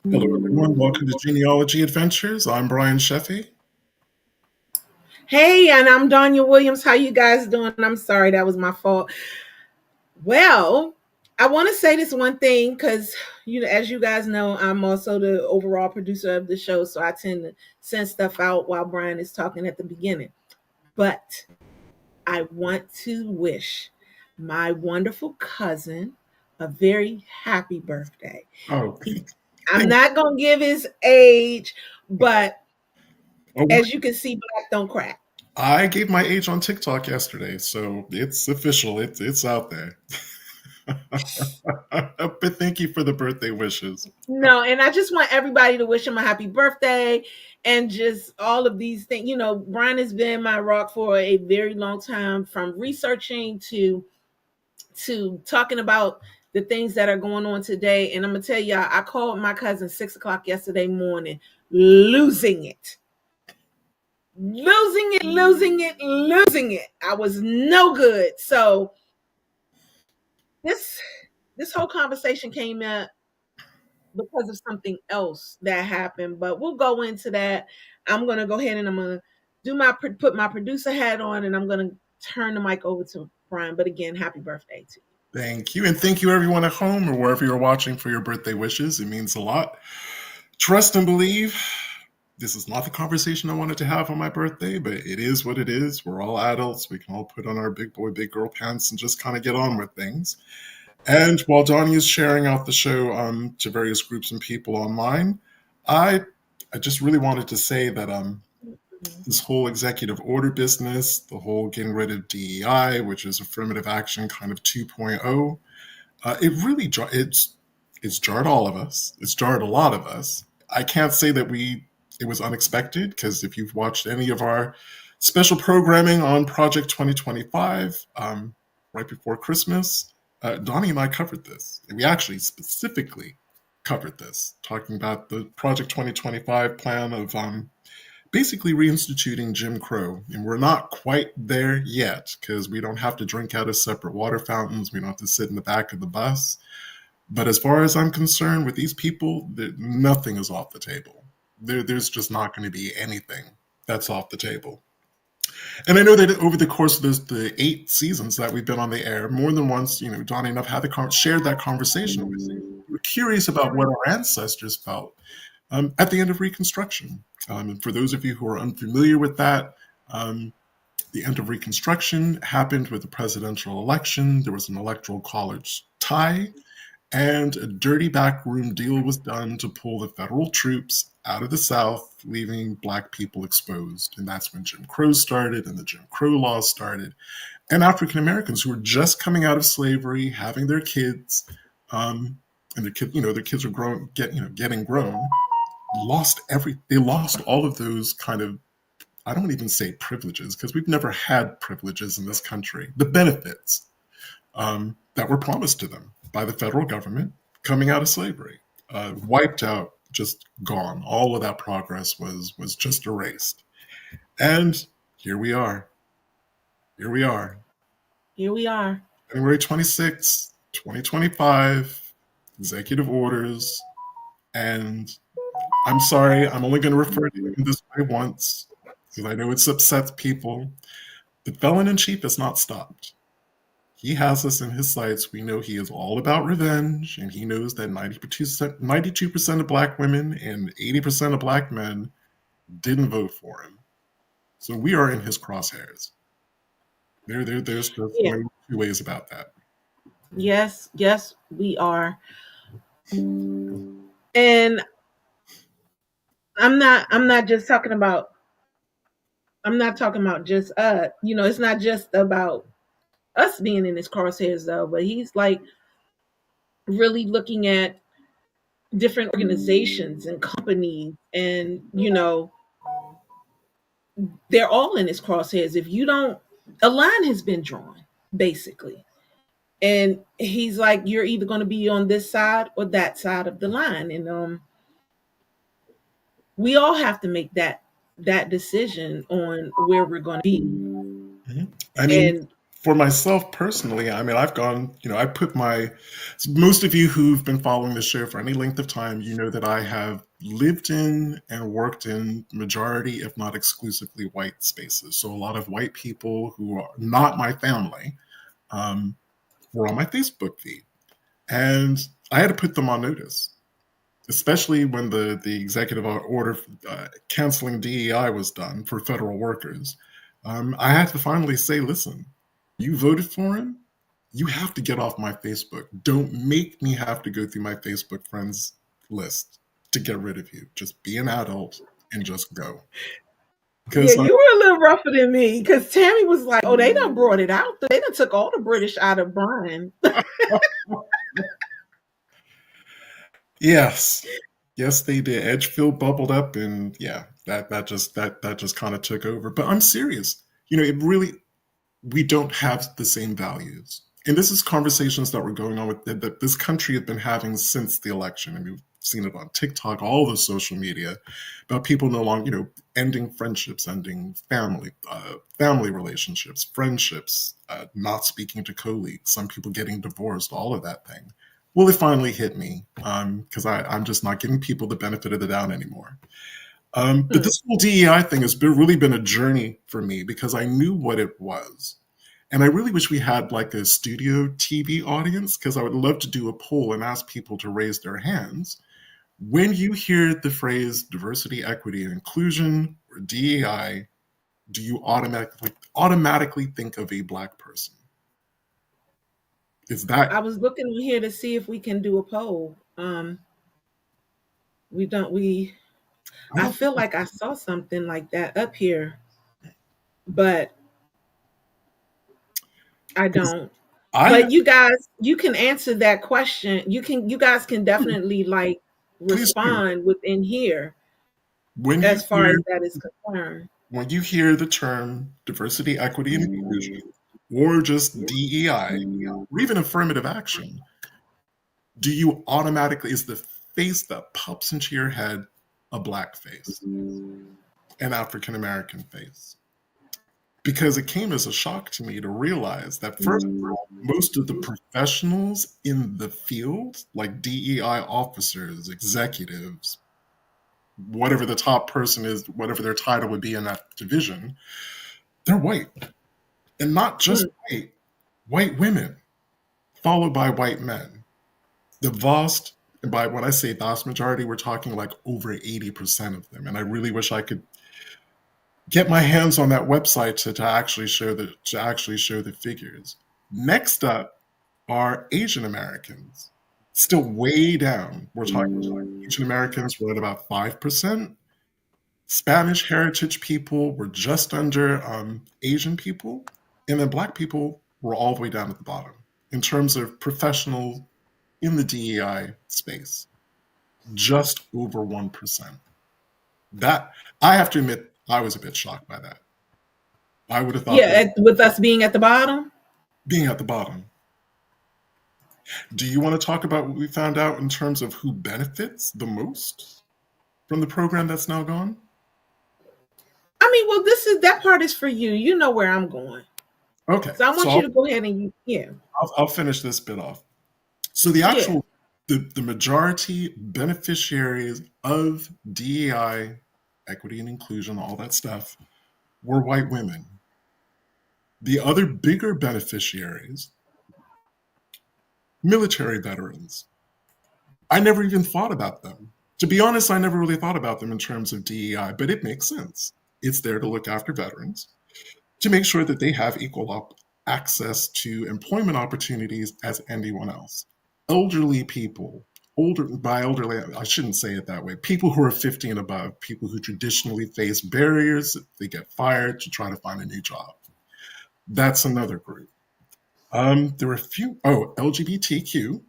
Hello, everyone. Welcome to Genealogy Adventures. I'm Brian Sheffy. Hey, and I'm Donya Williams. How you guys doing? I'm sorry, that was my fault. Well, I want to say this one thing because as you guys know, I'm also the overall producer of the show, so I tend to send stuff out while Brian is talking at the beginning. But I want to wish my wonderful cousin a very happy birthday. Oh, I'm thank not gonna give his age, but oh, as you can see, black don't crack. I gave my age on TikTok yesterday, so it's official. It's out there. But thank you for the birthday wishes. No, and I just want everybody to wish him a happy birthday and just all of these things. Brian has been my rock for a very long time, from researching to talking about the things that are going on today. And I'm gonna tell y'all, I called my cousin 6 o'clock yesterday morning, losing it. Losing it, losing it, losing it. I was no good. So this this whole conversation came up because of something else that happened, but we'll go into that. I'm going to go ahead and I'm going to put my producer hat on, and I'm going to turn the mic over to Brian. But again, happy birthday to you. Thank you. And thank you, everyone at home or wherever you're watching, for your birthday wishes. It means a lot. Trust and believe. This is not the conversation I wanted to have on my birthday, but it is what it is. We're all adults. We can all put on our big boy, big girl pants and just kind of get on with things. And while Donnie is sharing out the show to various groups and people online, I just really wanted to say that this whole executive order business, the whole getting rid of DEI, which is affirmative action kind of 2.0, it really it's jarred all of us. It's jarred a lot of us. I can't say that it was unexpected, because if you've watched any of our special programming on Project 2025 right before Christmas, Donnie and I covered this. And we actually specifically covered this, talking about the Project 2025 plan of basically reinstituting Jim Crow. And we're not quite there yet, because we don't have to drink out of separate water fountains. We don't have to sit in the back of the bus. But as far as I'm concerned, with these people, nothing is off the table. There's just not going to be anything that's off the table. And I know that over the course of the 8 seasons that we've been on the air, more than once, Donnie and I've had shared that conversation with you. We're curious about what our ancestors felt at the end of Reconstruction. And for those of you who are unfamiliar with that, the end of Reconstruction happened with the presidential election. There was an electoral college tie, and a dirty backroom deal was done to pull the federal troops out of the South, leaving Black people exposed. And that's when Jim Crow started and the Jim Crow laws started. And African Americans who were just coming out of slavery, having their kids, and their kids were getting grown, they lost all of those kind of, I don't even say privileges, because we've never had privileges in this country, the benefits that were promised to them by the federal government coming out of slavery, wiped out, just gone. All of that progress was just erased. And here we are. Here we are. Here we are. January 26, 2025, executive orders. And I'm sorry, I'm only going to refer to it this way once, because I know it's upset people. The felon in chief has not stopped. He has us in his sights. We know he is all about revenge, and he knows that 92% of Black women and 80% of Black men didn't vote for him. So we are in his crosshairs. There's just no two ways about that. Yes, we are. And I'm not just talking about, I'm not talking about just it's not just about us being in his crosshairs though, but he's like really looking at different organizations and companies, and they're all in his crosshairs. If you don't, a line has been drawn basically, and he's like, you're either going to be on this side or that side of the line. And we all have to make that decision on where we're going to be. Mm-hmm. I mean, And For myself personally, I mean, I've gone, I put most of you who've been following the show for any length of time, you know that I have lived in and worked in majority, if not exclusively, white spaces. So a lot of white people who are not my family were on my Facebook feed. And I had to put them on notice, especially when the executive order canceling DEI was done for federal workers. I had to finally say, listen, you voted for him. You have to get off my Facebook. Don't make me have to go through my Facebook friends list to get rid of you. Just be an adult and just go. Yeah, Because you were a little rougher than me because Tammy was like, "Oh, they done brought it out. They done took all the British out of Brian." yes, yes, they did. Edgefield bubbled up, and yeah, that just kind of took over. But I'm serious. It really, we don't have the same values. And this is conversations that were going on with that this country had been having since the election. I mean, we've seen it on TikTok, all the social media, about people no longer, ending friendships, ending family relationships, friendships, not speaking to colleagues, some people getting divorced, all of that thing. Well, it finally hit me because I'm just not giving people the benefit of the doubt anymore. But this whole DEI thing has really been a journey for me because I knew what it was. And I really wish we had like a studio TV audience because I would love to do a poll and ask people to raise their hands. When you hear the phrase diversity, equity, and inclusion or DEI, do you automatically think of a Black person? Is I that was looking here to see if we can do a poll. We don't. I I don't feel like I saw something like that up here, but I because don't. I But you guys, you can answer that question. You guys can definitely like please do. respond within here When you as far as hear that is concerned. when you hear the term diversity, equity, and inclusion, or just DEI, or even affirmative action, do you automatically, is the face that pops into your head a Black face, an African American face? Because it came as a shock to me to realize that, first of all, most of the professionals in the field, like DEI officers, executives, whatever the top person is, whatever their title would be in that division, they're white. And not just Mm. white women, followed by white men. The vast, and by when I say vast majority, we're talking like over 80% of them. And I really wish I could get my hands on that website to actually show the figures. Next up are Asian Americans. Still way down. We're talking Asian Americans were at about 5%. Spanish heritage people were just under Asian people. And then Black people were all the way down at the bottom in terms of professionals in the DEI space, just over 1%. That, I have to admit, I was a bit shocked by that. I would have thought Yeah, that with us being at the bottom. being at the bottom. Do you want to talk about what we found out in terms of who benefits the most from the program that's now gone? I mean, well, that part is for you. You know where I'm going. Okay, So I so want you to go ahead and yeah. I'll finish this bit off. So Yeah. the majority beneficiaries of DEI, equity and inclusion, all that stuff, were white women. The other bigger beneficiaries, military veterans. I never even thought about them. To be honest, I never really thought about them in terms of DEI, but it makes sense. It's there to look after veterans, to make sure that they have equal access to employment opportunities as anyone else. Elderly people, by elderly, I shouldn't say it that way, people who are 50 and above, people who traditionally face barriers, they get fired to try to find a new job. That's another group. There were a few, LGBTQ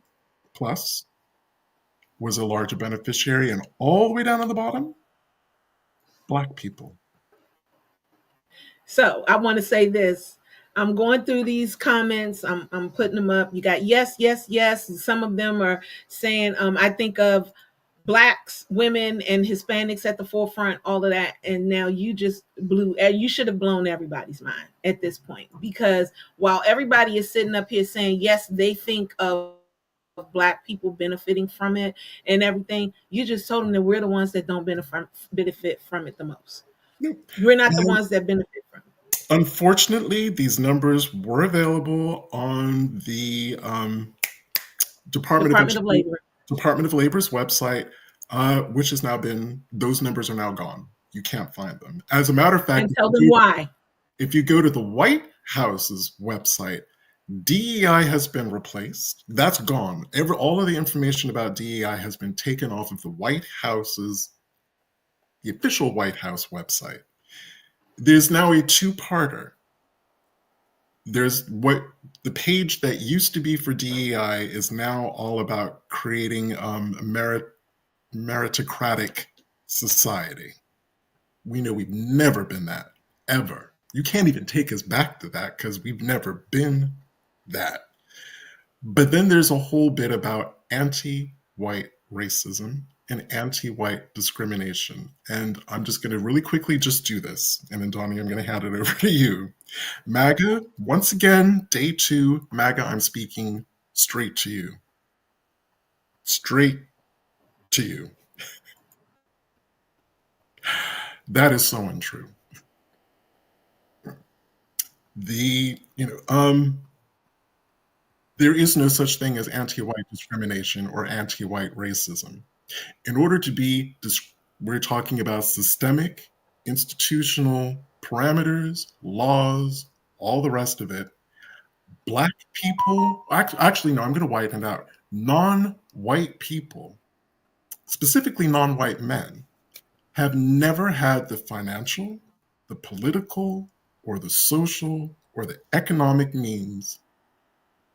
plus was a larger beneficiary, and all the way down at the bottom, Black people. So I want to say this. I'm going through these comments. I'm putting them up. You got yes, yes, yes. Some of them are saying, I think of blacks, women, and Hispanics at the forefront, all of that. And now you just you should have blown everybody's mind at this point, because while everybody is sitting up here saying, yes, they think of black people benefiting from it and everything, you just told them that we're the ones that don't benefit from it the most. We're not the And ones that benefit from it. unfortunately, these numbers were available on the Department of Department of Inter- Labor. Department of Labor's website, which has now been, those numbers are now gone. You can't find them. As a matter of fact, And tell them why. if you go to the White House's website, DEI has been replaced. That's gone. All of the information about DEI has been taken off of the official White House website. There's now a two-parter. There's what the page that used to be for DEI is now all about creating a meritocratic society. We know we've never been that, ever. You can't even take us back to that because we've never been that. But then there's a whole bit about anti-white racism and anti-white discrimination. And I'm just going to really quickly just do this. And then, Donya, I'm going to hand it over to you. MAGA, once again, day 2, MAGA, I'm speaking straight to you. Straight to you. That is so untrue. There is no such thing as anti-white discrimination or anti-white racism. In order to be, we're talking about systemic, institutional parameters, laws, all the rest of it. Black people, actually, no, I'm going to widen it out. Non-white people, specifically non-white men, have never had the financial, the political, or the social, or the economic means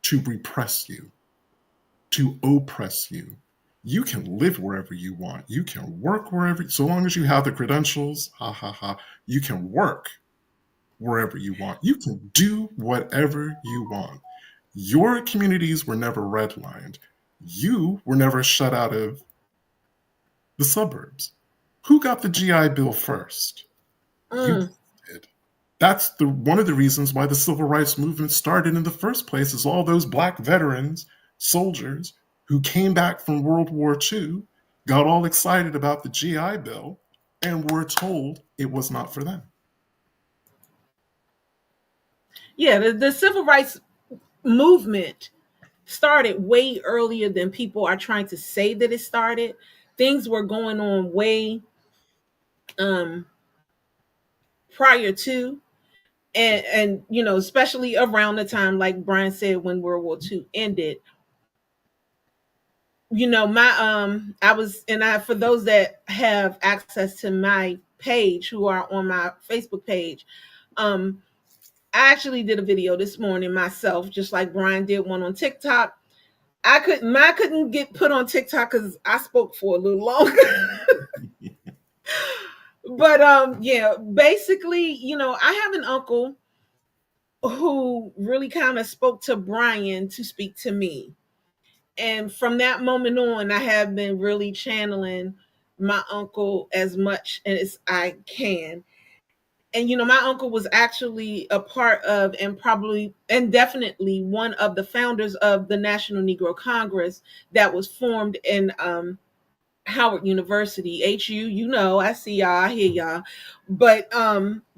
to repress you, to oppress you. You can live wherever you want. You can work wherever, so long as you have the credentials, you can work wherever you want. You can do whatever you want. Your communities were never redlined. You were never shut out of the suburbs. Who got the GI Bill first? You did. That's one of the reasons why the civil rights movement started in the first place, is all those black veterans, soldiers who came back from World War II, got all excited about the GI Bill, and were told it was not for them. Yeah, the civil rights movement started way earlier than people are trying to say that it started. Things were going on way um prior to, and especially around the time, like Brian said, when World War II ended. My I was, and I, for those that have access to my page, who are on my Facebook page, I actually did a video this morning myself, just like Brian did one on TikTok. I couldn't get put on TikTok because I spoke for a little longer. But yeah, basically, I have an uncle who really kind of spoke to Brian to speak to me. And from that moment on, I have been really channeling my uncle as much as I can. And my uncle was actually a part of, and probably and definitely one of the founders of the National Negro Congress that was formed in Howard University. HU, I see y'all, I hear y'all. But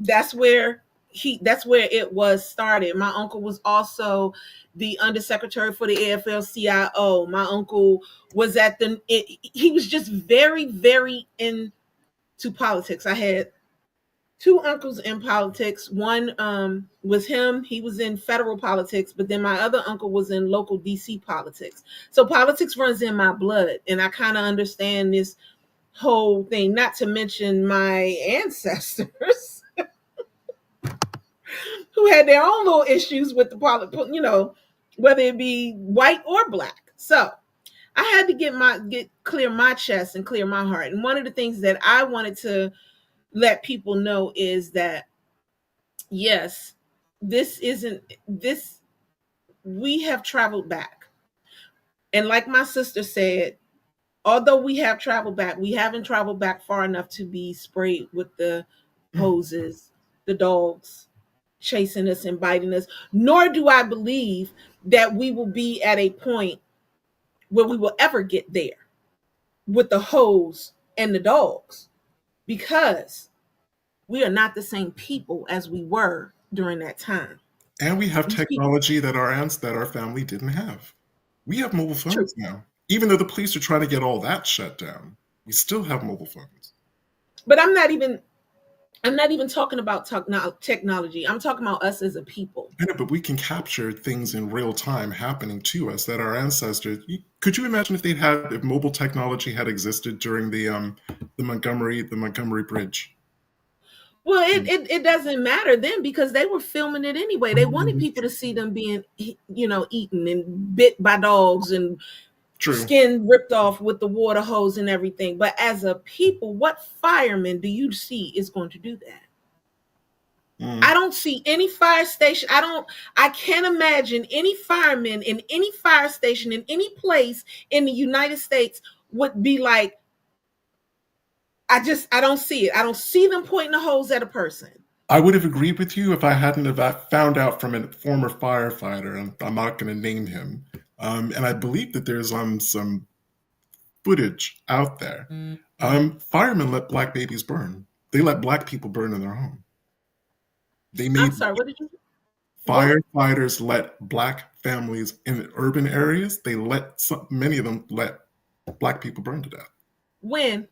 that's where it was started. My uncle was also the undersecretary for the AFL-CIO. My uncle was he was just very, very into politics. I had two uncles in politics. One was him. He was in federal politics, but then my other uncle was in local DC politics. So politics runs in my blood, and I kind of understand this whole thing, not to mention my ancestors who had their own little issues with the politics, whether it be white or black. So I had to get clear my chest and clear my heart. And one of the things that I wanted to let people know is that, yes, this isn't this we have traveled back. And like my sister said, although we have traveled back, we haven't traveled back far enough to be sprayed with the hoses, the dogs chasing us and biting us. Nor do I believe that we will be at a point where we will ever get there with the hose and the dogs, because we are not the same people as we were during that time. And we have These people, technology that our aunts, that our family didn't have. We have mobile true. phones now. Even though the police are trying to get all that shut down, we still have mobile phones. But I'm not even talking about technology. I'm talking about us as a people. I know, but we can capture things in real time happening to us that our ancestors. Could you imagine if mobile technology had existed during the Montgomery Bridge? Well, it doesn't matter then, because they were filming it anyway. They wanted people to see them being, eaten and bit by dogs and True. skin ripped off with the water hose and everything. But as a people, what fireman do you see is going to do that? I don't see any fire station. I can't imagine any firemen in any fire station in any place in the United States would be like, I don't see it. I don't see them pointing a hose at a person. I would have agreed with you if I hadn't have found out from a former firefighter, and I'm not going to name him. And I believe that there's some footage out there. Firemen let black babies burn. They let black people burn in their home. I'm sorry, what did you? Firefighters let black families in urban areas. Many of them let black people burn to death. When?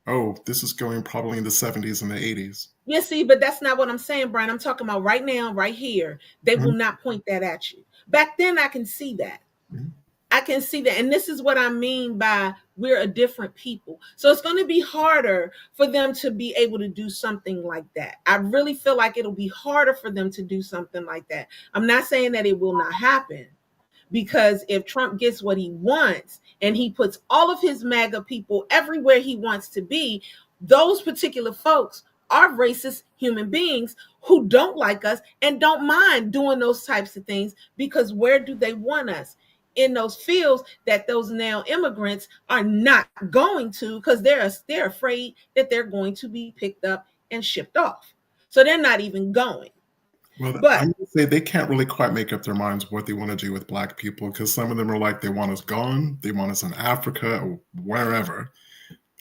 Oh, this is going probably in the 70s and the 80s. Yeah, see, but that's not what I'm saying, Brian. I'm talking about right now, right here. They will not point that at you. Back then, I can see that. I can see that. And this is what I mean by we're a different people. So it's going to be harder for them to be able to do something like that. I really feel like it'll be harder for them to do something like that. I'm not saying that it will not happen, because if Trump gets what he wants and he puts all of his MAGA people everywhere he wants to be, those particular folks are racist human beings who don't like us and don't mind doing those types of things, because where do they want us? In those fields that those now immigrants are not going to, because they're afraid that they're going to be picked up and shipped off. So they're not even going. Well, But I'm going to say they can't really quite make up their minds what they want to do with black people, because some of them are like, they want us gone, they want us in Africa or wherever.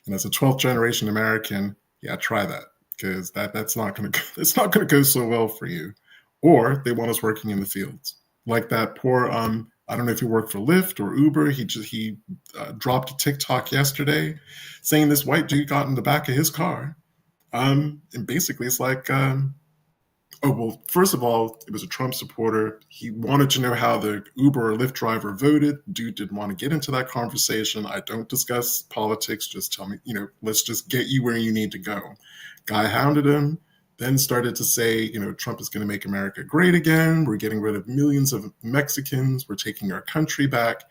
And as a 12th generation American, yeah, try that, because that's not going to go so well for you. Or they want us working in the fields, like that poor I don't know if he worked for Lyft or Uber. He dropped a TikTok yesterday saying this white dude got in the back of his car. And basically it's like, oh, well, first of all, it was a Trump supporter. He wanted to know how the Uber or Lyft driver voted. Dude didn't want to get into that conversation. I don't discuss politics. Just tell me, let's just get you where you need to go. Guy hounded him, then started to say, Trump is going to make America great again. We're getting rid of millions of Mexicans. We're taking our country back.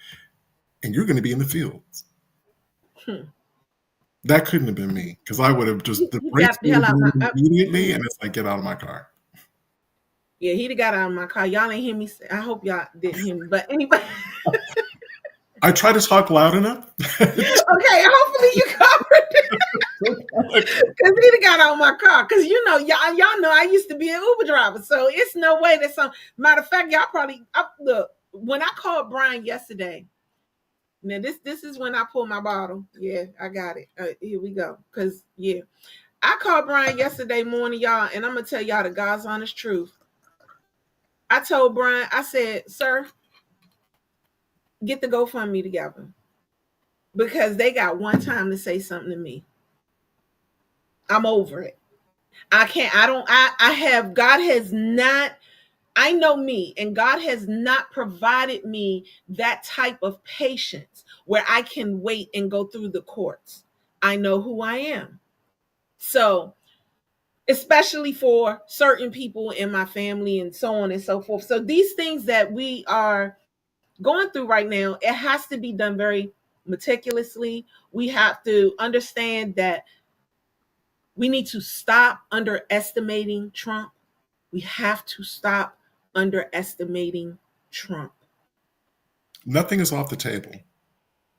And you're going to be in the fields. That couldn't have been me, because I would have just the brakes immediately, and it's like, get out of my car. Yeah, he'd have got out of my car. Y'all ain't hear me. I hope y'all didn't hear me. But anyway. I try to talk loud enough. Okay, hopefully you covered it. Because he'd have got out of my car. Because y'all know I used to be an Uber driver. So it's no way that matter of fact, y'all probably look, when I called Brian yesterday. Now this is when I pull my bottle. Yeah, I got it. Here we go. Because I called Brian yesterday morning, y'all, and I'm gonna tell y'all the God's honest truth. I told Brian, I said, sir, get the GoFundMe together, because they got one time to say something to me. I'm over it. I know me, and God has not provided me that type of patience where I can wait and go through the courts. I know who I am. So, especially for certain people in my family and so on and so forth. So these things that we are going through right now, it has to be done very meticulously. We have to understand that we need to stop underestimating Trump. We have to stop underestimating Trump. Nothing is off the table.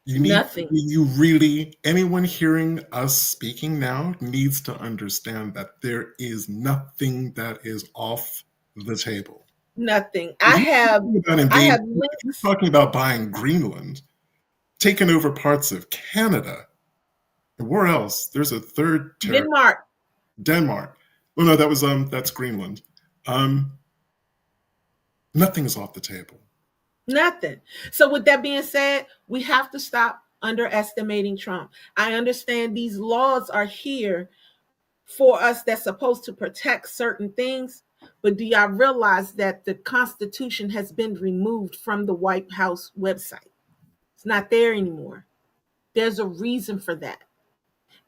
Nothing. You really, anyone hearing us speaking now needs to understand that there is nothing that is off the table. Nothing. If you're talking about I have if you're links. talking about buying Greenland, taking over parts of Canada, and where else? There's a third territory, Denmark. Denmark. Oh no, that's Greenland. Um, Nothing is off the table. Nothing. So, with that being said, we have to stop underestimating Trump. I understand these laws are here for us that's supposed to protect certain things, but do y'all realize that the Constitution has been removed from the White House website? It's not there anymore. There's a reason for that.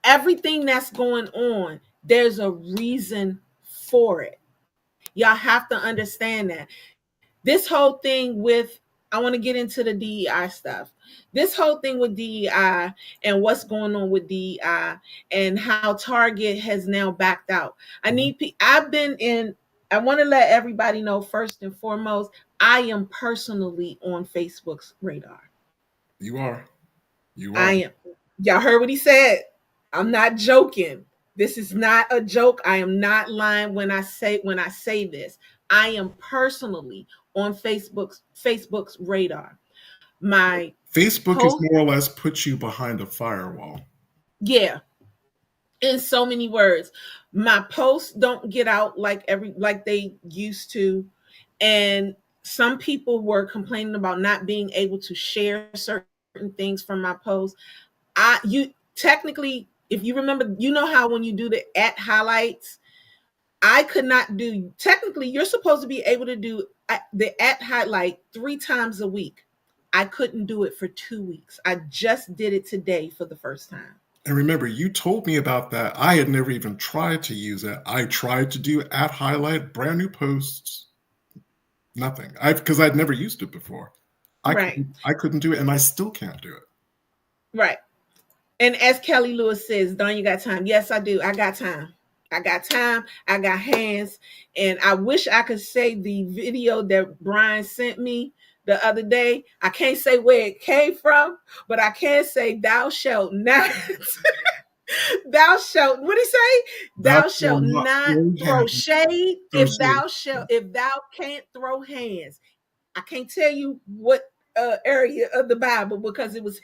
Everything that's going on, there's a reason for it. Y'all have to understand that. This whole thing with, I want to get into the DEI stuff. This whole thing with DEI and what's going on with DEI and how Target has now backed out. I've been in, I want to let everybody know first and foremost, I am personally on Facebook's radar. You are. You I are. am. Y'all heard what he said. I'm not joking. This is not a joke. I am not lying when I say this. I am personally on Facebook's radar. My Facebook is post, more or less put you behind a firewall. yeah, in so many words. My posts don't get out like they used to, and some people were complaining about not being able to share certain things from my posts. You technically, if you remember, you know how when you do the at highlights, I could not do, technically you're supposed to be able to do the at highlight 3 times a week. I couldn't do it for 2 weeks. I just did it today for the first time. And remember, you told me about that. I had never even tried to use it. I tried to do at highlight brand new posts. Nothing. Because I'd never used it before. Right. I couldn't do it, and I still can't do it. Right. And as Kelly Lewis says, Don, you got time? Yes, I do. I got time. I got time. I got hands. And I wish I could say the video that Brian sent me the other day. I can't say where it came from, but I can say, thou shalt not. Thou shalt, what did he say? Thou Thou shalt shalt not not throw throw hands. shade Throw shade. if thou can't throw hands. I can't tell you what area of the Bible because it was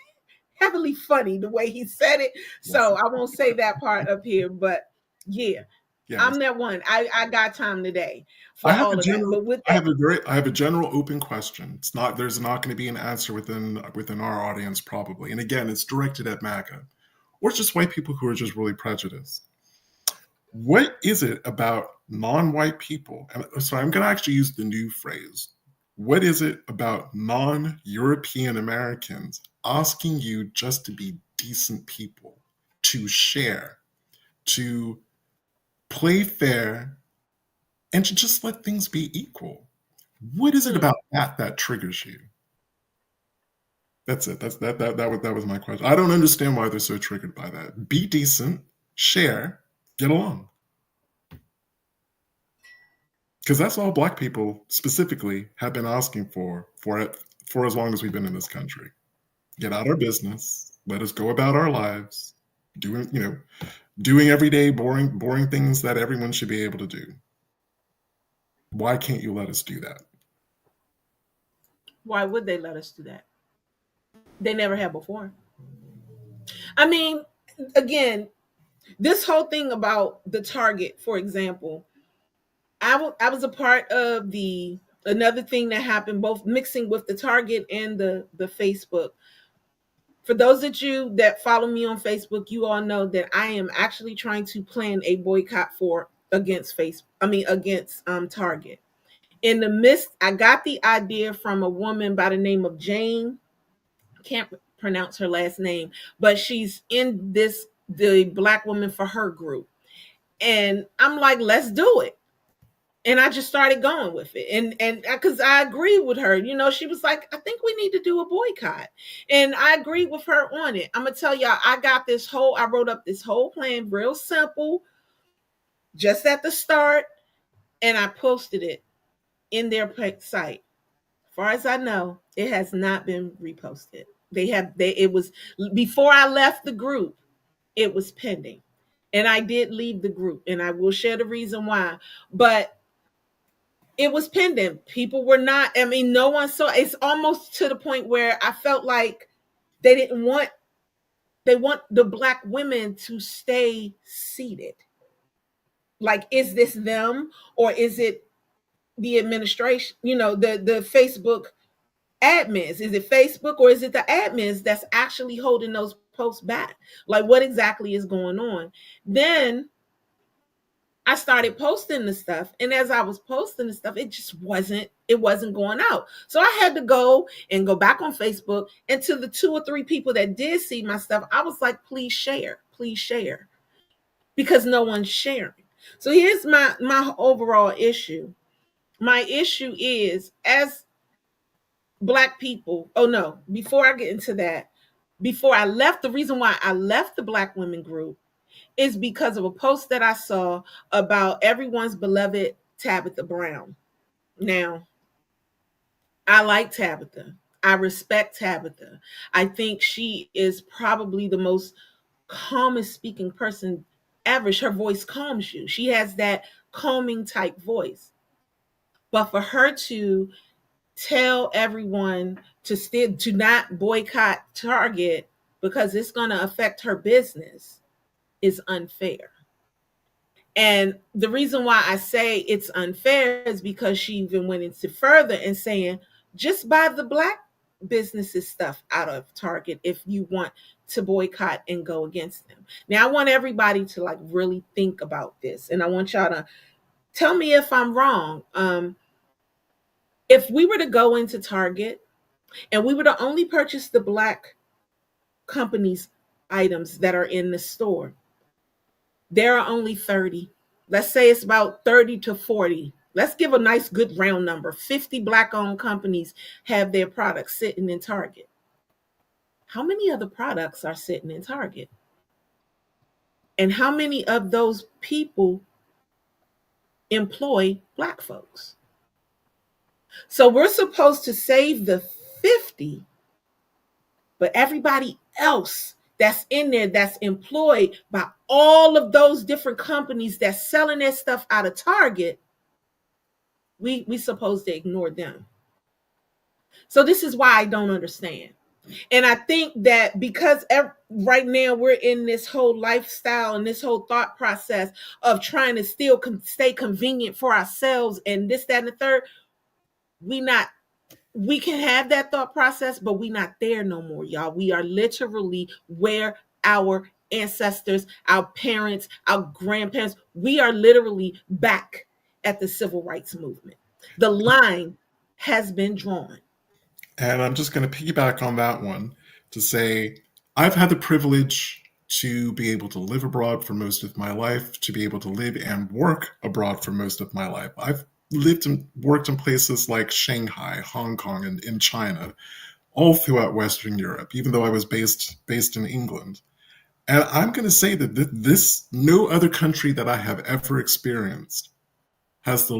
heavily funny the way he said it. Yes. So I won't say that part up here, but yeah, Yes. I'm that one. I got time today I for have all a of that. general. But with that, I have a general open question. It's not. There's not going to be an answer within our audience probably. And again, it's directed at MAGA, or just white people who are just really prejudiced. What is it about non-white people? And so I'm going to actually use the new phrase. What is it about non-European Americans asking you just to be decent people, to share, to play fair, and to just let things be equal? What is it about that triggers you? That's it. That was my question. I don't understand why they're so triggered by that. Be decent, share, get along. Because that's all Black people specifically have been asking for as long as we've been in this country. Get out our business. Let us go about our lives, doing everyday boring things that everyone should be able to do. Why can't you let us do that? why would they let us do that? They never have before. I mean, again, this whole thing about the Target, for example, I was a part of the another thing that happened, both mixing with the Target and the Facebook. For those of you that follow me on Facebook, you all know that I am actually trying to plan a boycott for against against Target. In the midst, I got the idea from a woman by the name of Jane. Can't pronounce her last name, but she's in the Black Woman for Her group. And I'm like, let's do it. And I just started going with it, and because I agree with her, she was like, I think we need to do a boycott, and I agreed with her on it. I'm gonna tell y'all, I wrote up this whole plan, real simple, just at the start, and I posted it in their site. As far as I know, it has not been reposted. It was before I left the group, it was pending. And I did leave the group, and I will share the reason why. But it was pending. People were not, I mean, no one saw. It's almost to the point where I felt like they didn't want, they want the Black women to stay seated. Like, is this them, or is it the administration, the Facebook admins? Is it Facebook, or is it the admins that's actually holding those posts back? Like, what exactly is going on? Then I started posting the stuff, and as I was posting the stuff, it wasn't going out. So I had to go back on Facebook, and to the 2 or 3 people that did see my stuff, I was like, please share, because no one's sharing. So here's my overall issue. My issue is, as Black people, oh no, before I get into that, before I left, the reason why I left the Black women group is because of a post that I saw about everyone's beloved Tabitha Brown. Now, I like Tabitha. I respect Tabitha. I think she is probably the most calmest speaking person ever. Her voice calms you. She has that calming type voice. But for her to tell everyone to not boycott Target because it's going to affect her business is unfair. And the reason why I say it's unfair is because she even went into further and saying, just buy the Black businesses stuff out of Target if you want to boycott and go against them. Now, I want everybody to like really think about this, and I want y'all to tell me if I'm wrong. If we were to go into Target and we were to only purchase the Black companies items that are in the store, there are only 30. Let's say it's about 30 to 40. Let's give a nice good round number. 50 Black owned companies have their products sitting in Target. How many other products are sitting in Target? And how many of those people employ Black folks? So we're supposed to save the 50, but everybody else that's in there, that's employed by all of those different companies that's selling their stuff out of Target, we supposed to ignore them. So this is why I don't understand. And I think that because right now we're in this whole lifestyle and this whole thought process of trying to still stay convenient for ourselves and this, that, and the third, we can have that thought process, but we're not there no more, y'all. We are literally where our ancestors, our parents, our grandparents, we are literally back at the civil rights movement. The line has been drawn. And I'm just going to piggyback on that one to say I've had the privilege to be able to live abroad for most of my life, to be able to live and work abroad for most of my life. I've lived and worked in places like Shanghai, Hong Kong, and in China, all throughout Western Europe, even though I was based in England. And I'm going to say that this no other country that I have ever experienced has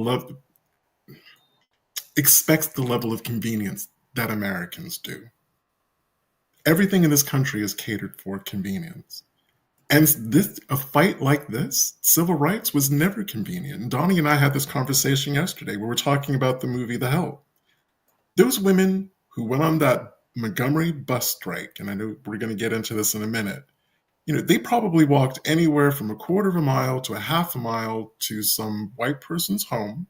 expects the level of convenience that Americans do. Everything in this country is catered for convenience. And a fight like this, civil rights, was never convenient. And Donnie and I had this conversation yesterday. We were talking about the movie The Help. Those women who went on that Montgomery bus strike, and I know we're going to get into this in a minute, they probably walked anywhere from a quarter of a mile to a half a mile to some white person's home,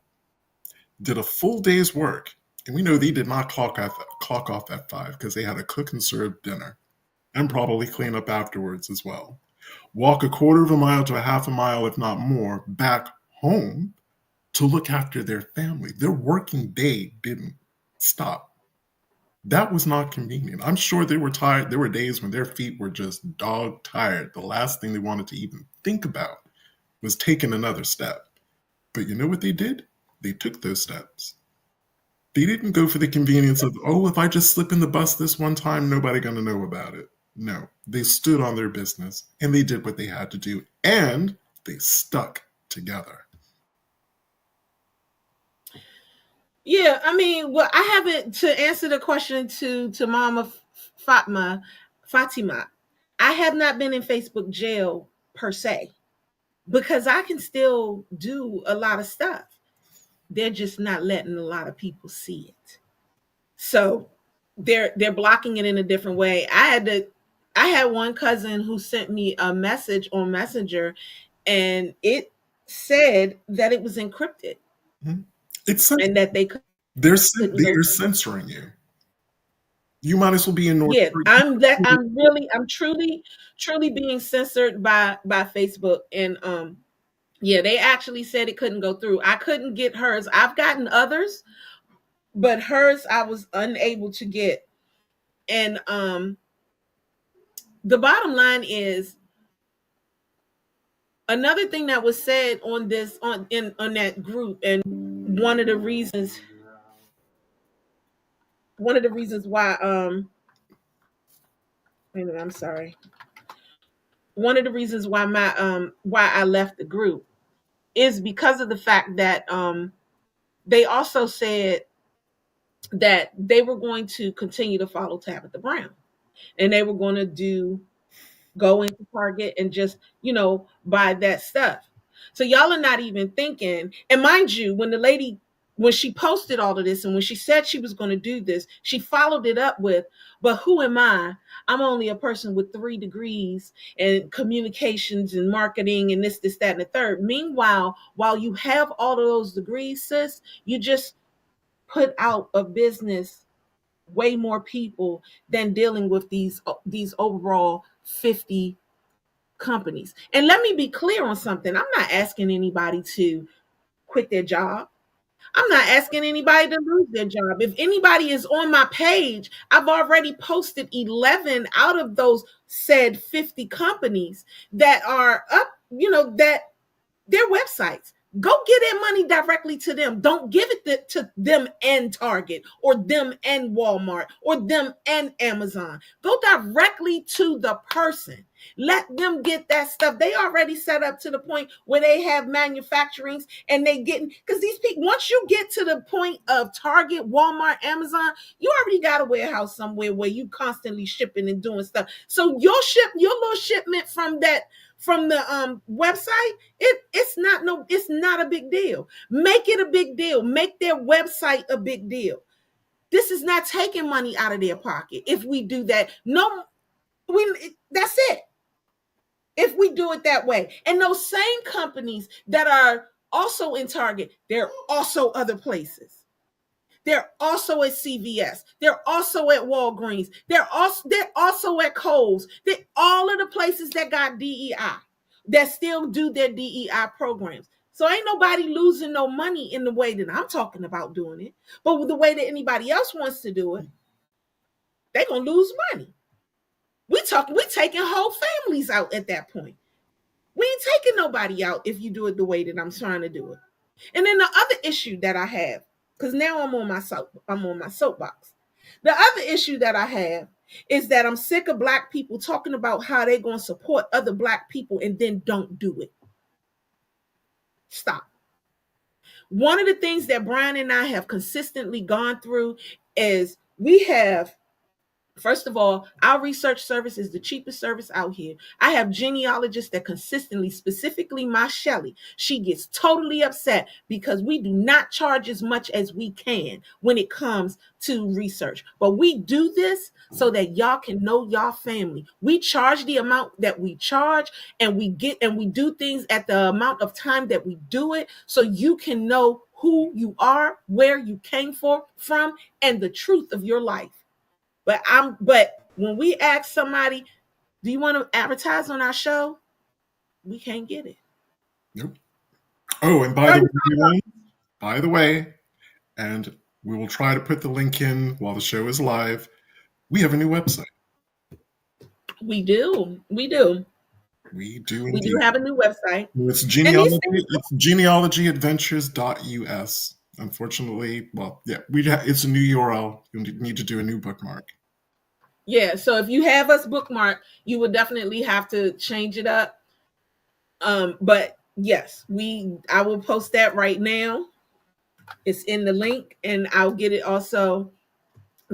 did a full day's work, and we know they did not clock off at 5 because they had to cook and serve dinner and probably clean up afterwards as well. Walk a quarter of a mile to a half a mile, if not more, back home to look after their family. Their working day didn't stop. That was not convenient. I'm sure they were tired. There were days when their feet were just dog tired. The last thing they wanted to even think about was taking another step. But you know what they did? They took those steps. They didn't go for the convenience of, if I just slip in the bus this one time, nobody going to know about it. No, they stood on their business and they did what they had to do, and they stuck together. Yeah, I mean, well, I haven't, to answer the question to Mama Fatima, I have not been in Facebook jail per se because I can still do a lot of stuff. They're just not letting a lot of people see it. So they're blocking it in a different way. I had one cousin who sent me a message on Messenger and it said that it was encrypted Mhm. It's and that they couldn't they go are through. censoring you. You might as well be in North Yeah, Korea. I'm truly being censored by Facebook and yeah, they actually said it couldn't go through. I couldn't get hers. I've gotten others, but hers I was unable to get. And the bottom line is another thing that was said on this on that group, and one of the reasons why wait a minute, I'm sorry. One of the reasons why I left the group is because of the fact that they also said that they were going to continue to follow Tabitha Brown and they were going to go into Target and just, buy that stuff. So y'all are not even thinking. And mind you, when she posted all of this and when she said she was going to do this, she followed it up with, but who am I? I'm only a person with 3 degrees and communications and marketing and this, that, and the third. Meanwhile, while you have all of those degrees, sis, you just put out of business way more people than dealing with these overall 50 companies. And let me be clear on something. I'm not asking anybody to quit their job. I'm not asking anybody to lose their job. If anybody is on my page, I've already posted 11 out of those said 50 companies that are up, that their websites. Go get that money directly to them. Don't give it to them and Target or them and Walmart or them and Amazon. Go directly to the person. Let them get that stuff. They already set up to the point where they have manufacturings and they getting, because these people, once you get to the point of Target, Walmart, Amazon, you already got a warehouse somewhere where you constantly shipping and doing stuff. So your little shipment from the website, it's not a big deal. Make it a big deal. Make their website a big deal. This is not taking money out of their pocket. If we do that, no, that's it. If we do it that way. And those same companies that are also in Target, they're also other places. They're also at CVS. They're also at Walgreens. They're also at Kohl's. They're all of the places that got DEI, that still do their DEI programs. So ain't nobody losing no money in the way that I'm talking about doing it. But with the way that anybody else wants to do it, they're gonna lose money. We taking whole families out at that point. We ain't taking nobody out if you do it the way that I'm trying to do it. And then the other issue that I have, because now I'm on my soapbox. The other issue that I have is that I'm sick of Black people talking about how they're going to support other Black people and then don't do it. Stop. One of the things that Brian and I have consistently gone through is we have, first of all, our research service is the cheapest service out here. I have genealogists that consistently, specifically my Shelly, she gets totally upset because we do not charge as much as we can when it comes to research. But we do this so that y'all can know y'all family. We charge the amount that we charge, and we do things at the amount of time that we do it so you can know who you are, where you came from, and the truth of your life. But when we ask somebody, do you want to advertise on our show? We can't get it. Nope. Oh, and by the way, and we will try to put the link in while the show is live. We have a new website. We do. We do. We do We do indeed. have a new website. It's And these genealogy. things, It's genealogyadventures.us. Unfortunately, well, yeah, it's a new URL. You need to do a new bookmark. yeah. So if you have us bookmarked, you would definitely have to change it up. But yes, I will post that right now. It's in the link, and I'll get it also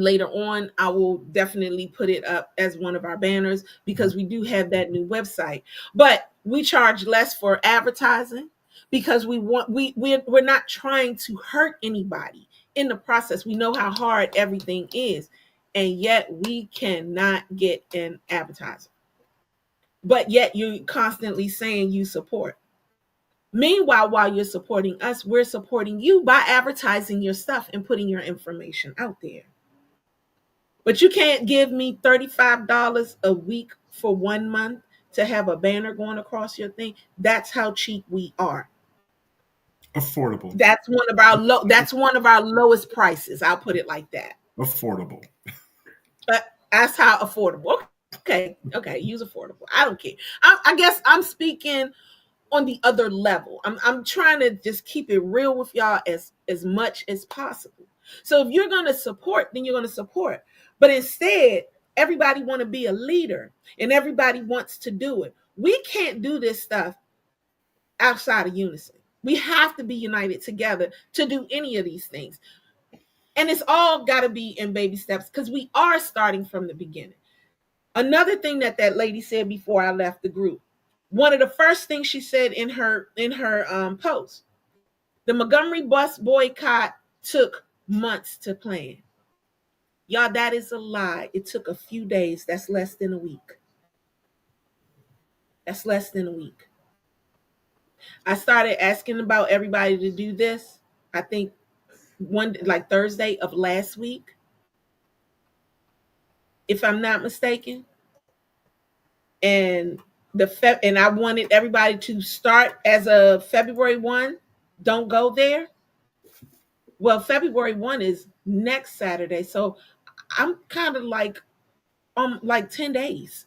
Later on, I will definitely put it up as one of our banners because we do have that new website. But we charge less for advertising because we're not trying to hurt anybody in the process. We know how hard everything is, and yet we cannot get an advertiser. But yet you're constantly saying you support. Meanwhile, while you're supporting us, we're supporting you by advertising your stuff and putting your information out there. But you can't give me $35 a week for 1 month to have a banner going across your thing. That's how cheap we are. Affordable. That's one of our lowest prices. I'll put it like that. Affordable. But that's how affordable. Okay, use affordable. I don't care. I guess I'm speaking on the other level. I'm trying to just keep it real with y'all as much as possible. So if you're going to support, then you're going to support. But instead, everybody want to be a leader and everybody wants to do it. We can't do this stuff outside of unison. We have to be united together to do any of these things. And it's all got to be in baby steps because we are starting from the beginning. Another thing that lady said before I left the group, one of the first things she said in her post, the Montgomery bus boycott took months to plan. Y'all, that is a lie. It took a few days. That's less than a week. That's less than a week. I started asking about everybody to do this. I think Thursday of last week, if I'm not mistaken. And I wanted everybody to start as of February 1. Don't go there. Well, February 1 is next Saturday. So I'm kind of like 10 days.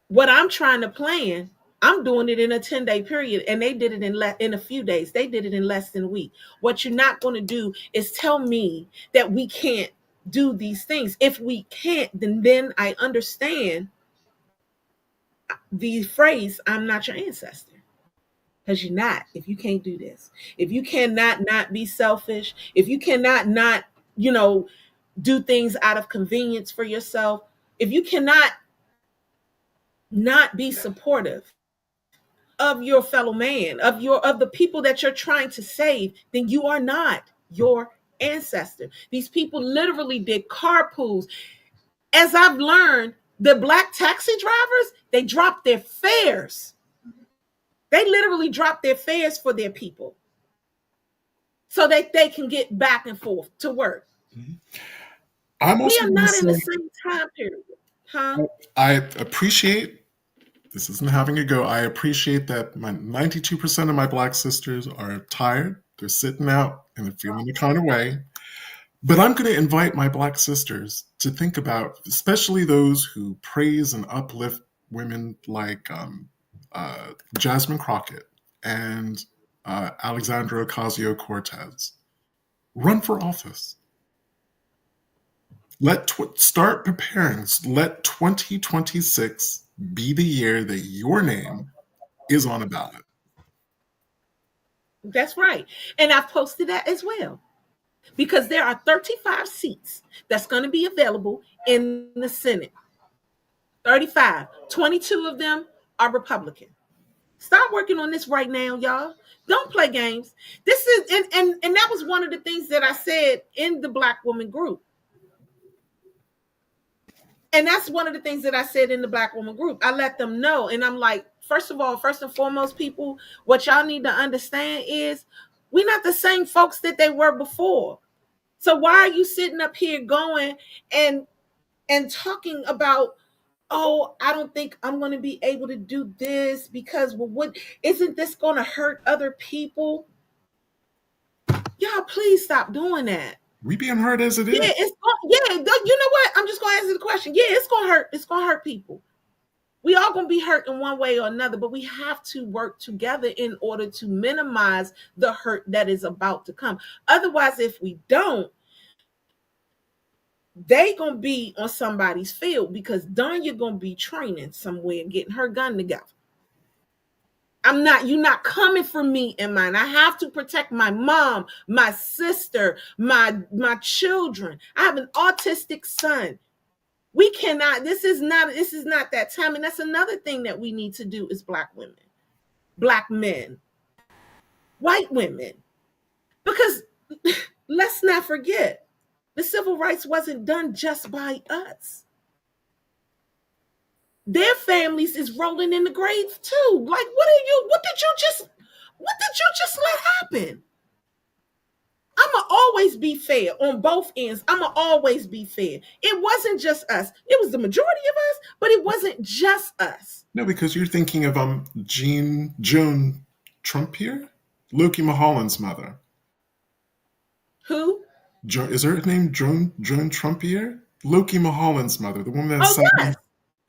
What I'm trying to plan, I'm doing it in a 10-day period, and they did it in a few days. They did it in less than a week. What you're not going to do is tell me that we can't do these things. If we can't, then I understand the phrase, I'm not your ancestor. Because you're not, if you can't do this. If you cannot not be selfish, if you cannot not, do things out of convenience for yourself, if you cannot not be supportive of your fellow man, of the people that you're trying to save, then you are not your ancestor. These people literally did carpools. As I've learned, the black taxi drivers, they dropped their fares. They literally dropped their fares for their people so that they can get back and forth to work. I'm also we are not in the same time period. Huh? I appreciate, this isn't having a go, I appreciate that my 92% of my black sisters are tired. They're sitting out and they're feeling the kind of way. But I'm going to invite my black sisters to think about, especially those who praise and uplift women like Jasmine Crockett and Alexandra Ocasio-Cortez. Run for office. Start preparing. Let 2026 be the year that your name is on a ballot. That's right. And I've posted that as well. Because there are 35 seats that's going to be available in the Senate. 35. 22 of them are Republican. Start working on this right now, y'all. Don't play games. This is and that was one of the things that I said in the Black Woman group. And that's one of the things that I said in the Black Woman group. I let them know. And I'm like, first and foremost, people, what y'all need to understand is we're not the same folks that they were before. So why are you sitting up here going and talking about, oh, I don't think I'm going to be able to do this because, well, what isn't this going to hurt other people? Y'all, please stop doing that. We being hurt as it is. Yeah, you know what? I'm just going to answer the question. Yeah, it's going to hurt. It's going to hurt people. We all going to be hurt in one way or another, but we have to work together in order to minimize the hurt that is about to come. Otherwise, if we don't, they gonna be on somebody's field because Donya gonna be training somewhere and getting her gun together. You're not coming for me and mine. I have to protect my mom, my sister, my children. I have an autistic son. We cannot, this is not that time. And that's another thing that we need to do as Black women, Black men, white women. Because let's not forget, the civil rights wasn't done just by us. Their families is rolling in the grave too. Like, what did you just let happen? I'ma always be fair on both ends. I'ma always be fair. It wasn't just us. It was the majority of us, but it wasn't just us. No, because you're thinking of Joan Trump here? Loki Mulholland's mother. Who? Is her name Joan Trumpier? Loki Mulholland's mother, the woman that Oh, sat yes.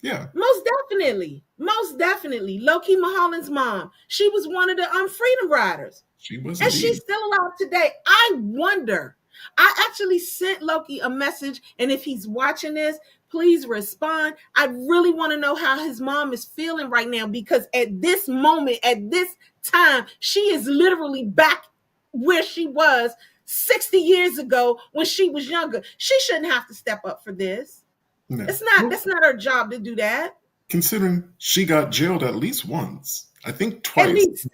Yeah. Most definitely. Most definitely. Loki Mulholland's mom. She was one of the Freedom Riders. She was And indeed. she's still alive today. I wonder. I actually sent Loki a message, and if he's watching this, please respond. I really want to know how his mom is feeling right now, because at this moment, at this time, she is literally back where she was 60 years ago when she was younger. She shouldn't have to step up for this. No. That's not her job to do that. Considering she got jailed at least once. I think twice. At least.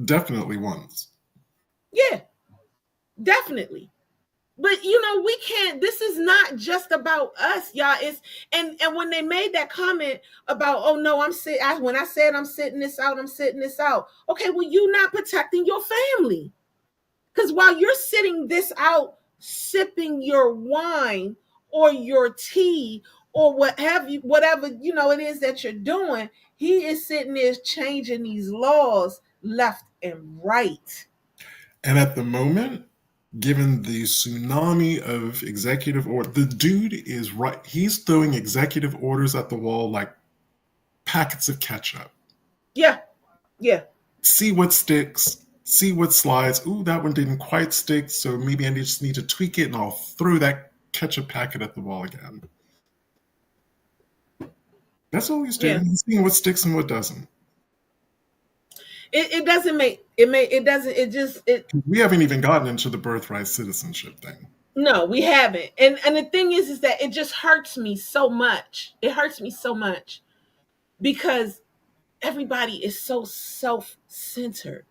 Definitely once. Yeah, definitely. But we can't, this is not just about us, y'all. It's and when they made that comment about, oh no, when I said I'm sitting this out, I'm sitting this out. Okay, well, you not protecting your family. Because while you're sitting this out, sipping your wine or your tea or whatever it is that you're doing, he is sitting there changing these laws left and right. And at the moment, given the tsunami of executive order, the dude is right. He's throwing executive orders at the wall like packets of ketchup. Yeah. See what sticks. See what slides. Ooh, that one didn't quite stick, so maybe I just need to tweak it, and I'll throw that ketchup packet at the wall again. That's all he's doing. Yeah. He's seeing what sticks and what doesn't. It doesn't make it doesn't it just it We haven't even gotten into the birthright citizenship thing. No, we haven't. And the thing is that it just hurts me so much. It hurts me so much because everybody is so self-centered.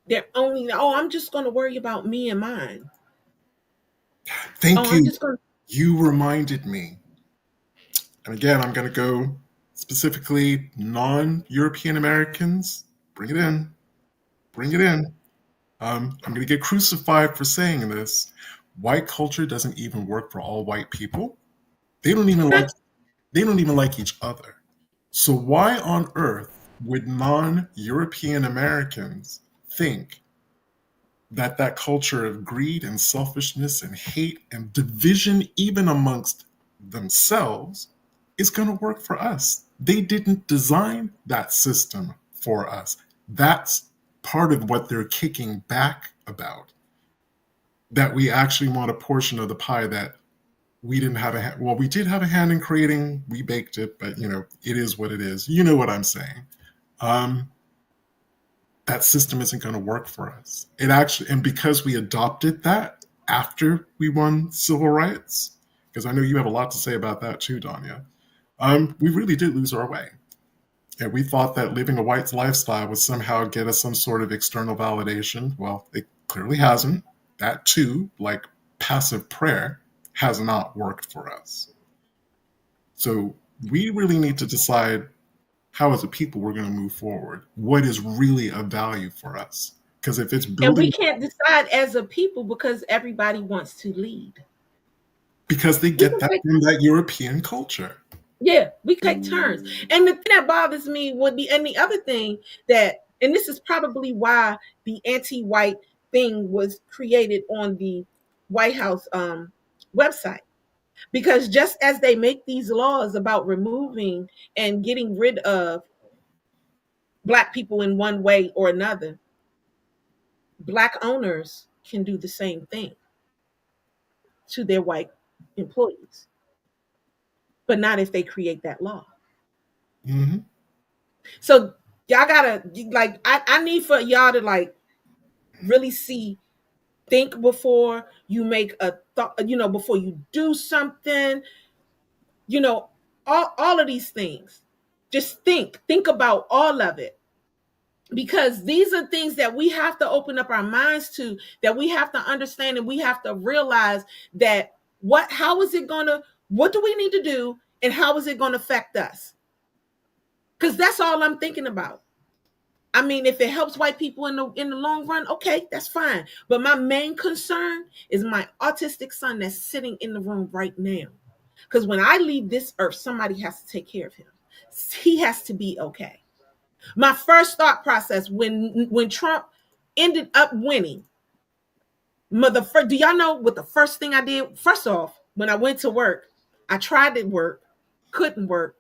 They're only, I'm just going to worry about me and mine. Thank you. You reminded me. And again, I'm going to go specifically non-European Americans. Bring it in. I'm going to get crucified for saying this. White culture doesn't even work for all white people. They don't even like each other. So why on earth would non-European Americans think that culture of greed and selfishness and hate and division, even amongst themselves, is going to work for us? They didn't design that system for us. That's part of what they're kicking back about. That we actually want a portion of the pie that we didn't have we did have a hand in creating. We baked it, but it is what it is. You know what I'm saying. That system isn't going to work for us. And because we adopted that after we won civil rights, because I know you have a lot to say about that too, Donya, we really did lose our way. And we thought that living a white lifestyle would somehow get us some sort of external validation. Well, it clearly hasn't. That too, like passive prayer, has not worked for us. So we really need to decide how as a people we're going to move forward. What is really of value for us? Because if it's building... And we can't decide as a people because everybody wants to lead. Because they get that from that European culture. Yeah, we take turns. And the thing that bothers me would be, and the other thing that, and this is probably why the anti-white thing was created on the White House website. Because just as they make these laws about removing and getting rid of Black people in one way or another, Black owners can do the same thing to their white employees, but not if they create that law. Mm-hmm. So Y'all gotta like I need for y'all to like really think before you make a thought, before you do something, you know, all of these things. Just think about all of it, because these are things that we have to open up our minds to, that we have to understand, and we have to realize that what do we need to do, and how is it going to affect us? Because that's all I'm thinking about. I mean, if it helps white people in the long run, okay, that's fine. But my main concern is my autistic son that's sitting in the room right now. Because when I leave this earth, somebody has to take care of him. He has to be okay. My first thought process when Trump ended up winning, do y'all know what the first thing I did? First off, when I went to work, I tried to work, couldn't work,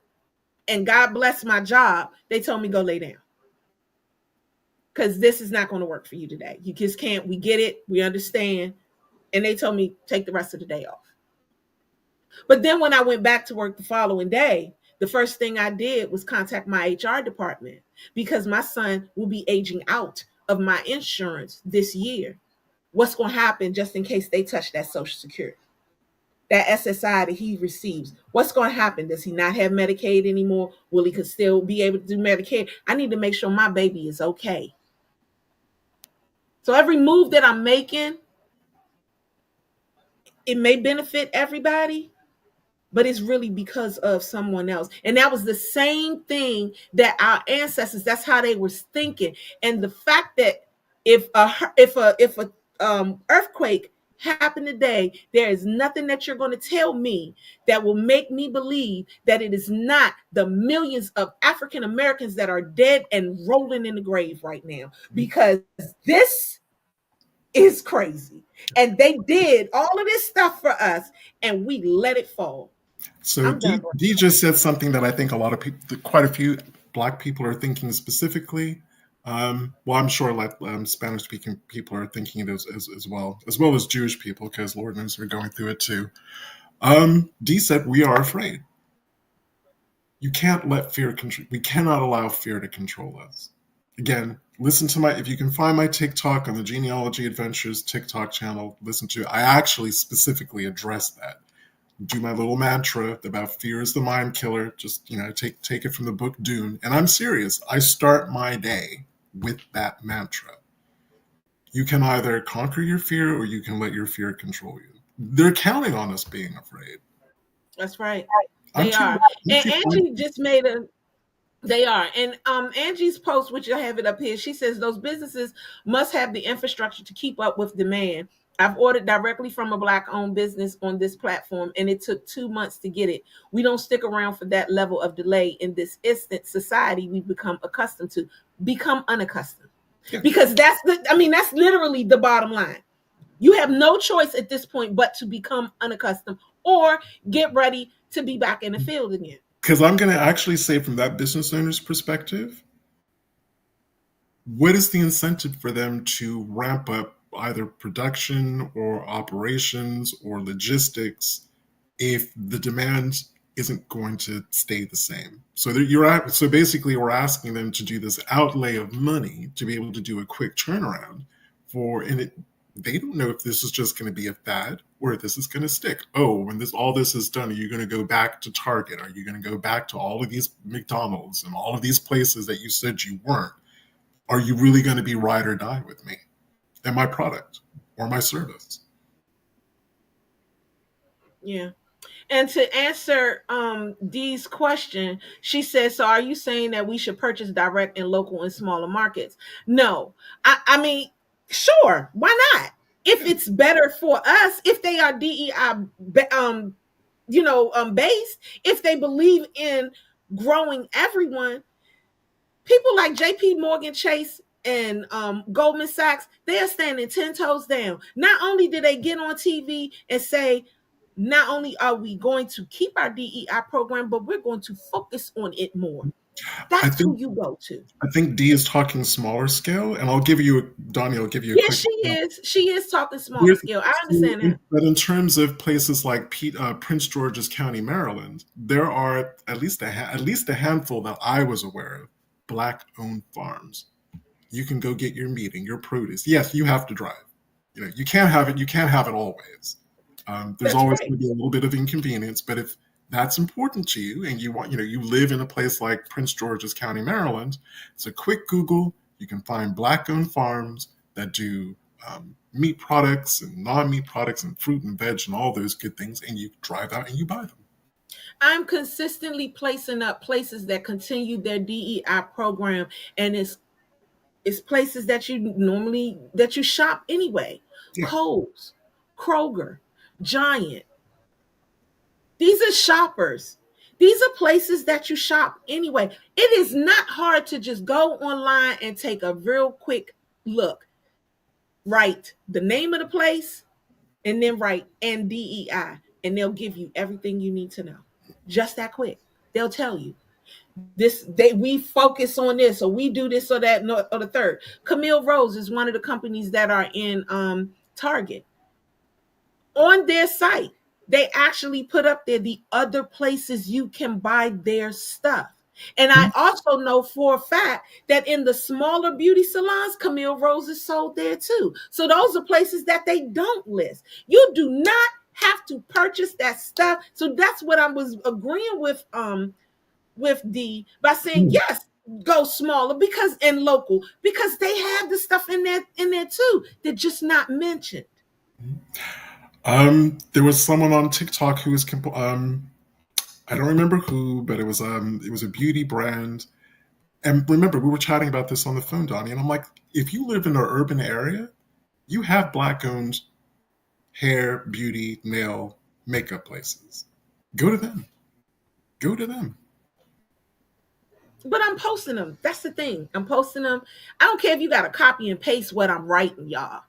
and God bless my job. They told me go lay down, because this is not going to work for you today. You just can't. We get it. We understand. And they told me take the rest of the day off. But then when I went back to work the following day, the first thing I did was contact my HR department, because my son will be aging out of my insurance this year. What's going to happen just in case they touch that Social Security, that SSI that he receives? What's going to happen? Does he not have Medicaid anymore? Will he could still be able to do Medicaid? I need to make sure my baby is okay. So every move that I'm making, it may benefit everybody, but it's really because of someone else. And that was the same thing that our ancestors, that's how they were thinking. And the fact that if a earthquake happened today, there is nothing that you're going to tell me that will make me believe that it is not the millions of African Americans that are dead and rolling in the grave right now, because this is crazy. And they did all of this stuff for us, and we let it fall. So Dee just said something that I think a lot of people, quite a few Black people are thinking specifically. Well, I'm sure like Spanish-speaking people are thinking it as well as Jewish people, because Lord knows we're going through it too. Dee said we are afraid. You can't let fear control. We cannot allow fear to control us. Again, listen to if you can find my TikTok on the Genealogy Adventures TikTok channel, listen to it. I actually specifically address that. Do my little mantra about fear is the mind killer. Just, take it from the book Dune. And I'm serious. I start my day with that mantra. You can either conquer your fear, or you can let your fear control you. They're counting on us being afraid. That's right. They are. And Angie just made they are. And Angie's post, which I have it up here, she says those businesses must have the infrastructure to keep up with demand. I've ordered directly from a Black-owned business on this platform, and it took 2 months to get it. We don't stick around for that level of delay in this instant society we've become accustomed to. Become unaccustomed. Yeah. Because that's literally the bottom line. You have no choice at this point but to become unaccustomed or get ready to be back in the field again. Because I'm going to actually say, from that business owner's perspective, what is the incentive for them to ramp up either production or operations or logistics if the demand isn't going to stay the same? So basically we're asking them to do this outlay of money to be able to do a quick turnaround they don't know if this is just going to be a fad or if this is going to stick. Oh, when all this is done, are you going to go back to Target? Are you going to go back to all of these McDonald's and all of these places that you said you weren't? Are you really going to be ride or die with me and my product or my service? Yeah. And to answer Dee's question, she says, so are you saying that we should purchase direct and local and smaller markets? No. I mean, sure, why not? If it's better for us, if they are DEI based, if they believe in growing everyone, people like JP Morgan Chase and Goldman Sachs, they are standing 10 toes down. Not only did they get on TV and say, not only are we going to keep our DEI program, but we're going to focus on it more. That's who you go to. I think Dee is talking smaller scale, and Donya will give you a quick she is. She is talking smaller scale. I understand that. But in terms of places like Prince George's County, Maryland, there are at least a handful that I was aware of Black-owned farms. You can go get your meat and your produce. Yes, you have to drive. You can't have it. You can't have it always. There's That's always right. going to be a little bit of inconvenience, but if that's important to you and you want, you live in a place like Prince George's County, Maryland, it's a quick Google. You can find Black-owned farms that do meat products and non-meat products and fruit and veg and all those good things, and you drive out and you buy them. I'm consistently placing up places that continue their DEI program, and it's places that you shop anyway. Yeah. Kohl's, Kroger, Giant. These are shoppers. These are places that you shop anyway. It is not hard to just go online and take a real quick look. Write the name of the place and then write and DEI, and they'll give you everything you need to know. Just that quick. They'll tell you we focus on this or we do this or that or the third. Camille Rose is one of the companies that are in Target. On their site, they actually put up there the other places you can buy their stuff. And I also know for a fact that in the smaller beauty salons, Camille Rose is sold there too. So those are places that they don't list. You do not have to purchase that stuff. So that's what I was agreeing with D by saying yes, go smaller because and local because they have the stuff in there too. They're just not mentioned. There was someone on TikTok who was I don't remember who, but it was a beauty brand. And remember, we were chatting about this on the phone, Donnie, and I'm like, if you live in an urban area, you have Black-owned hair, beauty, nail, makeup places. Go to them. Go to them. But I'm posting them. That's the thing. I'm posting them. I don't care if you got to copy and paste what I'm writing, y'all.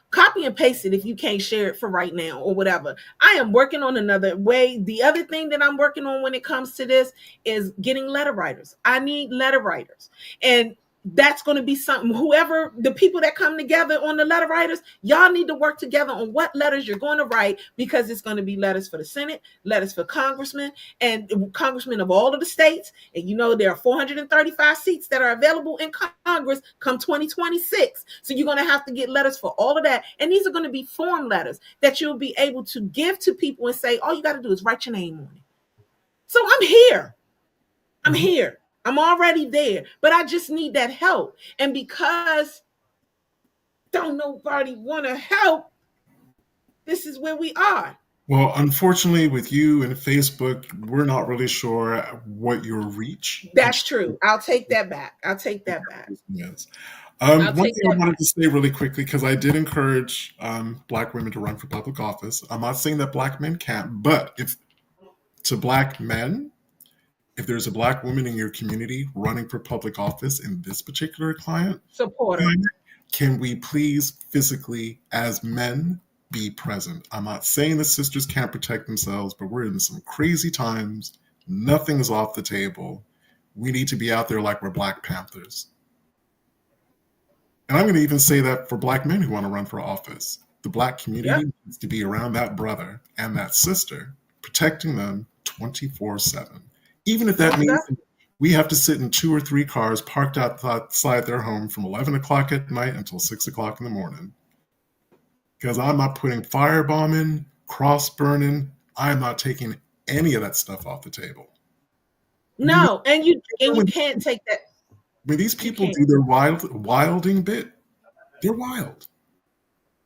Copy and paste it if you can't share it for right now or whatever. I am working on another way. The other thing that I'm working on when it comes to this is getting letter writers. I need letter writers. And that's going to be something. Whoever the people that come together on the letter writers, y'all need to work together on what letters you're going to write because it's going to be letters for the Senate, letters for congressmen, and congressmen of all of the states. And there are 435 seats that are available in Congress come 2026. So you're going to have to get letters for all of that. And these are going to be form letters that you'll be able to give to people and say, all you got to do is write your name on it. So I'm here. I'm here. I'm already there, but I just need that help. And because don't nobody want to help, this is where we are. Well, unfortunately, with you and Facebook, we're not really sure what your reach. That's true. I'll take that back. Yes. I'll One take thing I that wanted back. to say really quickly, because I did encourage Black women to run for public office. I'm not saying that Black men can't, but if Black men, if there's a Black woman in your community running for public office in this particular climate, Support them. can we please physically, as men, be present? I'm not saying the sisters can't protect themselves, but we're in some crazy times. Nothing is off the table. We need to be out there like we're Black Panthers. And I'm going to even say that for Black men who want to run for office. The Black community needs to be around that brother and that sister, protecting them 24/7. Even if that means we have to sit in 2 or 3 cars parked outside their home from 11 o'clock at night until 6 o'clock in the morning. Because I'm not putting firebombing, cross burning. I'm not taking any of that stuff off the table. No, and you can't take that. When these people do their wilding bit, they're wild.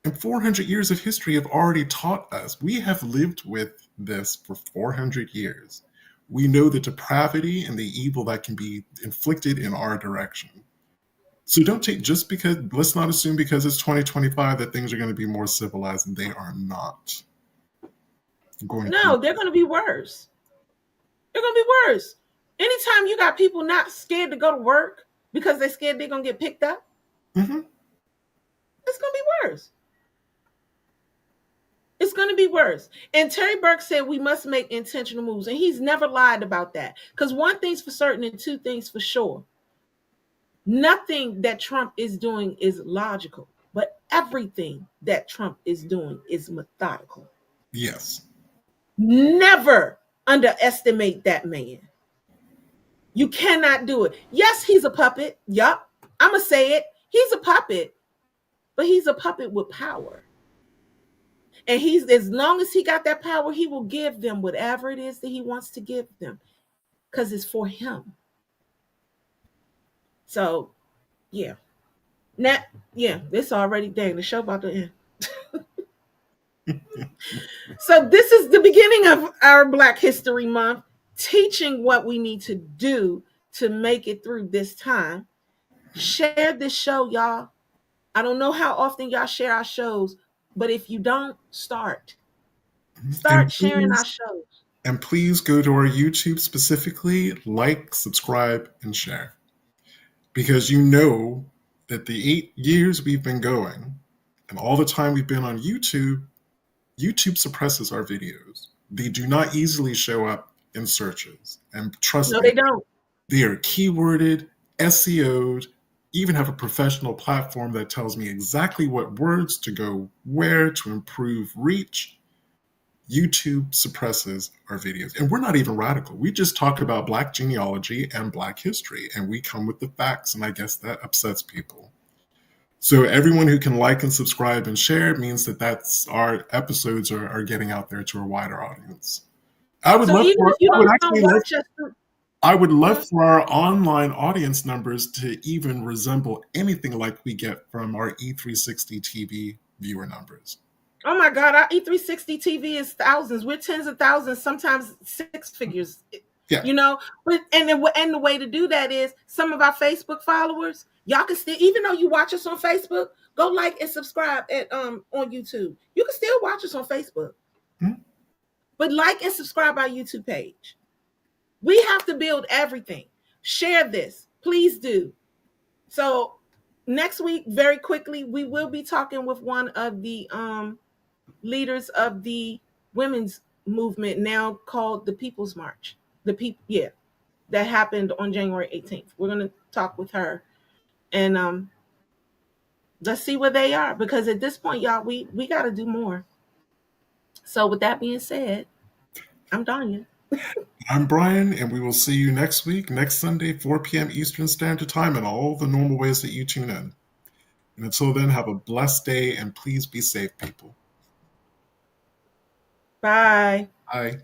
And 400 years of history have already taught us. We have lived with this for 400 years. We know the depravity and the evil that can be inflicted in our direction. So let's not assume because it's 2025 that things are going to be more civilized, and they are not. They're going to be worse. They're going to be worse. Anytime you got people not scared to go to work because they're scared they're going to get picked up, it's going to be worse. It's going to be worse. And Terry Burke said we must make intentional moves. And he's never lied about that. Because one thing's for certain and two things for sure. Nothing that Trump is doing is logical. But everything that Trump is doing is methodical. Yes. Never underestimate that man. You cannot do it. Yes, he's a puppet. Yup. I'm going to say it. He's a puppet, but he's a puppet with power. And he's, as long as he got that power, he will give them whatever it is that he wants to give them because it's for him. So, yeah. Now, yeah, this already, dang, the show about to end. So, this is the beginning of our Black History Month, teaching what we need to do to make it through this time. Share this show, y'all. I don't know how often y'all share our shows, but if you don't, start. Start sharing our shows. And please go to our YouTube specifically, like, subscribe, and share. Because you know that the 8 years we've been going and all the time we've been on YouTube, YouTube suppresses our videos. They do not easily show up in searches. And trust No, me, they don't. they are keyworded, SEO'd, even have a professional platform that tells me exactly what words to go where to improve reach. YouTube suppresses our videos. And we're not even radical. We just talk about Black genealogy and Black history, and we come with the facts, and I guess that upsets people. So everyone who can like and subscribe and share means that that's our episodes are getting out there to a wider audience. I would So love even for if you I would don't actually love watch us, I would love for our online audience numbers to even resemble anything like we get from our E360 TV viewer numbers. oh my God, our E360 TV is thousands. We're tens of thousands, sometimes six figures. Yeah. You know, but and the way to do that is some of our Facebook followers, y'all can still, even though you watch us on Facebook, go like and subscribe at on YouTube. You can still watch us on Facebook, but like and subscribe our YouTube page. We have to build everything. Share this, please do. So next week, very quickly, we will be talking with one of the leaders of the women's movement, now called the People's March. The people, yeah, that happened on January 18th. We're gonna talk with her, and let's see where they are, because at this point, y'all, we got to do more. So with that being said, I'm Donya. I'm Brian, and we will see you next week, next Sunday, 4 p.m. Eastern Standard Time, and all the normal ways that you tune in. And until then, have a blessed day, and please be safe, people. Bye. Bye.